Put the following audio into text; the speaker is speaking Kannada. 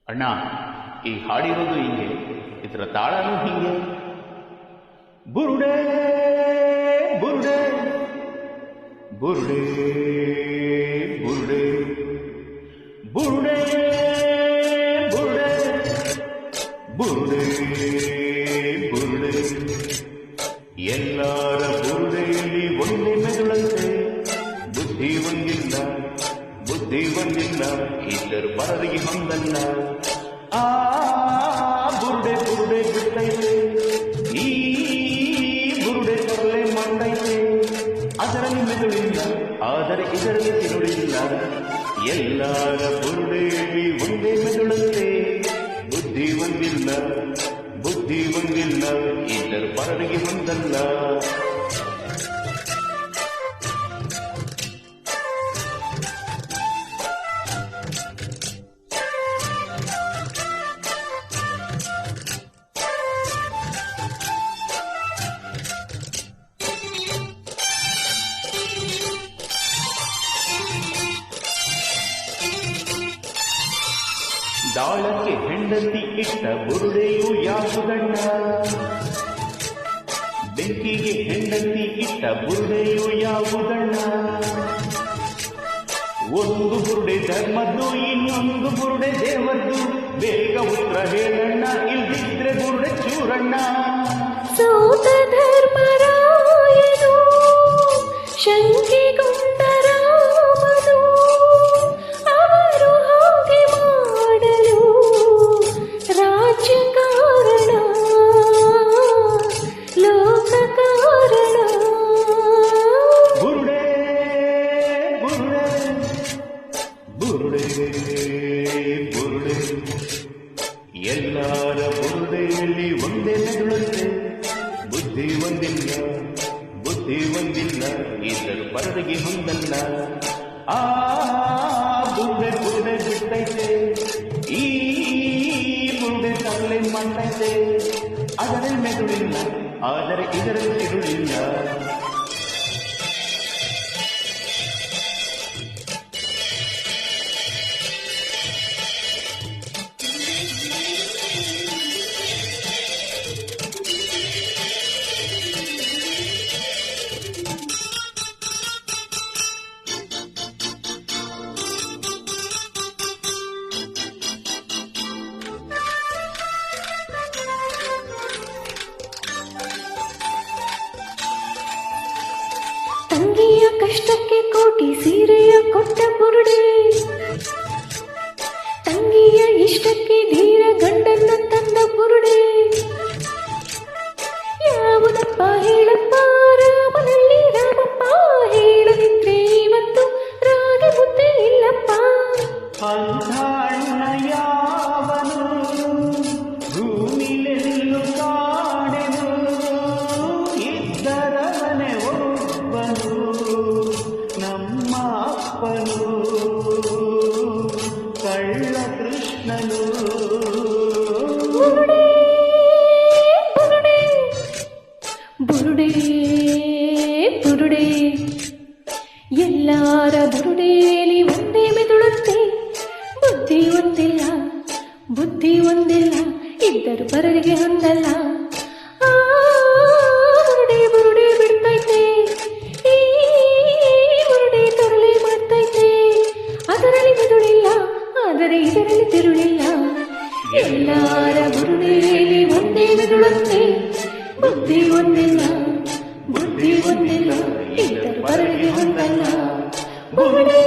ಅಣ್ಣ, ಈ ಹಾಡಿರೋದು ಹಿಂಗೆ, ಇದರ ತಾಳನೂ ಹಿಂಗೆ. ಬುರುಡೆ ಬುರುಡೆ ಬುರುಡೆ ಬುರುಡೆ ಬುರುಡೆ ಬುರುಡೆ ಬುರುಡೆ ಬುರುಡೆ. ಎಲ್ಲರ ಬುರುಡೆಯಲ್ಲಿ ಒಂದೇ ಮೆದುಳಂತೆ, ಬುದ್ಧಿ ಒಂದಿಲ್ಲ, ಬುದ್ಧಿ ಒಂದಿಲ್ಲ, ಇದ್ದರು ಪರರಿಗೆ ಹೊಂದಲ್ಲ. ಆ ಬುರುಡೆ ಬುರುಡೆ ಬಿಡ್ತೈತೆ, ಈ ಬುರುಡೆ ತರಲೆ ಮಾಡೈತೆ. ಅದರಲ್ಲಿ ಮೆದುಳಿಲ್ಲ, ಆದರೆ ಇದರಲ್ಲಿ ತಿರುಳಿಲ್ಲ. ಎಲ್ಲರ ಬುರುಡೆಯಲ್ಲಿ ಒಂದೇ ಮೆದುಳಂತೆ, ಬುದ್ಧಿ ಒಂದಿಲ್ಲ, ಬುದ್ಧಿ ಒಂದಿಲ್ಲ, ಇದ್ದರು ಪರರಿಗೆ ಹೊಂದಲ್ಲ. ದಾಳಕ್ಕೆ ಹೆಂಡತಿ ಇಟ್ಟ ಬುರುಡೆಯು ಯಾವುದಣ್ಣ? ಬೆಂಕಿಗೆ ಹೆಂಡತಿ ಇಟ್ಟ ಬುರುಡೆಯು ಯಾವುದಣ್ಣ? ಒಂದು ಬುರುಡೆ ಧರ್ಮದ್ದು, ಇನ್ನೊಂದು ಬುರುಡೆ ದೇವದ್ದು. ಬೇಗ ಉತ್ತರ ಹೇಳಣ್ಣ, ಇಲ್ದಿದ್ರೆ ಬುರುಡೆ ಚೂರಣ್ಣ. ಸೋತ ಧರ್ಮರಾಯನು ಶಂಕೆಗೊಂಡ ರಾಮನು, ಅವರು ಹಾಗೆ ಮಾಡಲು ರಾಜಕಾರಣ, ಲೋಕ ಕಾರಣ. ಬುರುಡೆ ಬುರುಡೆ ಬುರುಡೆ ಬುರುಡೆ. ಎಲ್ಲರ ಬುರುಡೆಯಲ್ಲಿ ಒಂದೇ ಮೆದುಳಂತೆ, ಬುದ್ಧಿ ಒಂದಿಲ್ಲ, ಬುದ್ಧಿ ಒಂದಿಲ್ಲ, ಇದ್ದರು ಪರರಿಗೆ ಹೊಂದಲ್ಲ. ಆ ಬುರುಡೆ ಬುರುಡೆ ಬಿಡ್ತೈತೆ, ಈ ಬುರುಡೆ ತರಲೆ ಮಾಡ್ತೈತೆ. ಅದರಲ್ಲಿ ಮೆದುಳಿಲ್ಲ, ಆದರೆ ಇದರಲ್ಲಿ ತಿರುಳಿಲ್ಲ. ತಂಗಿಯ ಕಷ್ಟಕ್ಕೆ ಕೋಟಿ ಸೀರೆಯ ಕೊಟ್ಟ ಬುರುಡೆ, ತಂಗಿಯ ಇಷ್ಟಕ್ಕೆ ಧೀರ ಗಂಡನ್ನ ತಂದ ಬುರುಡೆ. ಯಾವುದಪ್ಪ ಹೇಳಪ್ಪ, ರಾಮನಲ್ಲಿ ರಾಮಪ್ಪ, ಹೇಳದಿದ್ರೆ ಇವತ್ತು ರಾಗಿ ಮುದ್ದೆ ಇಲ್ಲಪ್ಪ. ಅಂಧಾಣ್ಣ ಯಾವನು ಭೂಮಿಲೆಲ್ಲೂ ಕಾಣೆನು, ಇದ್ದರ ಮನೆ ಒಬ್ಬನು ನಮ್ಮ ಅಪ್ಪನು, ಕಳ್ಳ ಕೃಷ್ಣನು. ಬುರುಡೆ ಬುರುಡೆ ಬುರುಡೆ ಬುರುಡೆ. ಎಲ್ಲಾರ ಬುರುಡೆಯಲ್ಲಿ ಒಂದೇ ಮೆದುಳಂತೆ, ಬುದ್ಧಿ ಒಂದಿಲ್ಲ, ಬುದ್ಧಿ ಒಂದಿಲ್ಲ, ಇದ್ದರು ಪರರಿಗೆ ಹೊಂದಲ್ಲ. ಆ ಬುರುಡೆ ಬುರುಡೆ ಬಿಡ್ತೈತೆ, ಈ ಬುರುಡೆ ತರಲೆ ಮಾಡ್ತೈತೆ. ಅದರಲ್ಲಿ ಮೆದುಳಿಲ್ಲ, ಆದರೆ ಇದರಲ್ಲಿ ತಿರುಳಿಲ್ಲ. ಎಲ್ಲಾರ ಬುರುಡೆಯಲ್ಲಿ ಒಂದೇ ಮೆದುಳಂತೆ, ಬುದ್ಧಿ ಒಂದಿಲ್ಲ, ಬುದ್ಧಿ ಒಂದಿಲ್ಲ, ಇದ್ದರು ಪರರಿಗೆ ಹೊಂದಲ್ಲ. ಬುರುಡೆ